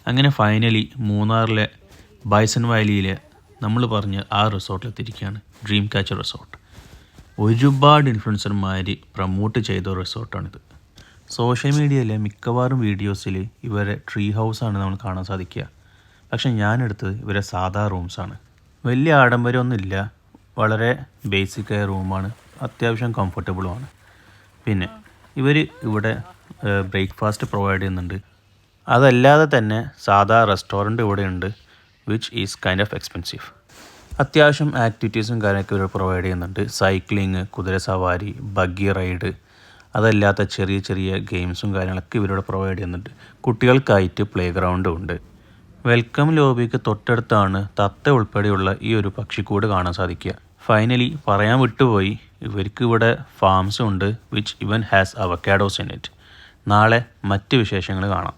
അങ്ങനെ ഫൈനലി മൂന്നാറിലെ ബൈസൺ വാലിയിലെ നമ്മൾ പറഞ്ഞ ആ റിസോർട്ടിലെത്തിയിരിക്കുകയാണ്. Dream catcher resort. ഒരുപാട് ഇൻഫ്ലുവൻസർമാർ പ്രൊമോട്ട് ചെയ്ത റിസോർട്ടാണിത്. സോഷ്യൽ മീഡിയയിലെ മിക്കവാറും വീഡിയോസിൽ ഇവരെ ട്രീ ഹൗസാണ് നമ്മൾ കാണാൻ സാധിക്കുക. പക്ഷെ ഞാനെടുത്തത് ഇവരെ സാധാ റൂംസാണ്. വലിയ ആഡംബരമൊന്നുമില്ല, വളരെ ബേസിക്കായ റൂമാണ്, അത്യാവശ്യം കംഫർട്ടബിളുമാണ്. പിന്നെ ഇവർ ഇവിടെ ബ്രേക്ക്ഫാസ്റ്റ് പ്രൊവൈഡ് ചെയ്യുന്നുണ്ട്. അതല്ലാതെ തന്നെ സാധാ റെസ്റ്റോറൻറ്റ് ഇവിടെ ഉണ്ട്, which is kind of expensive. അത്യാവശ്യം ആക്ടിവിറ്റീസും കാര്യമൊക്കെ ഇവർ പ്രൊവൈഡ് ചെയ്യുന്നുണ്ട്. സൈക്ലിങ്, കുതിര സവാരി, ബഗ്ഗി റൈഡ്, അതല്ലാത്ത ചെറിയ ചെറിയ ഗെയിംസും കാര്യങ്ങളൊക്കെ ഇവരിവിടെ പ്രൊവൈഡ് ചെയ്യുന്നുണ്ട്. കുട്ടികൾക്കായിട്ട് പ്ലേ ഗ്രൗണ്ടും ഉണ്ട്. വെൽക്കം ലോബിക്ക് തൊട്ടടുത്താണ് തത്ത ഉൾപ്പെടെയുള്ള ഈ ഒരു പക്ഷിക്കൂട് കാണാൻ സാധിക്കുക. ഫൈനലി പറയാൻ വിട്ടുപോയി, ഇവർക്ക് ഇവിടെ ഫാംസും ഉണ്ട്, വിച്ച് ഇവൻ ഹാസ് അവക്കാഡോസ് ഇൻ ഇറ്റ്. നാളെ മറ്റ് വിശേഷങ്ങൾ കാണാം.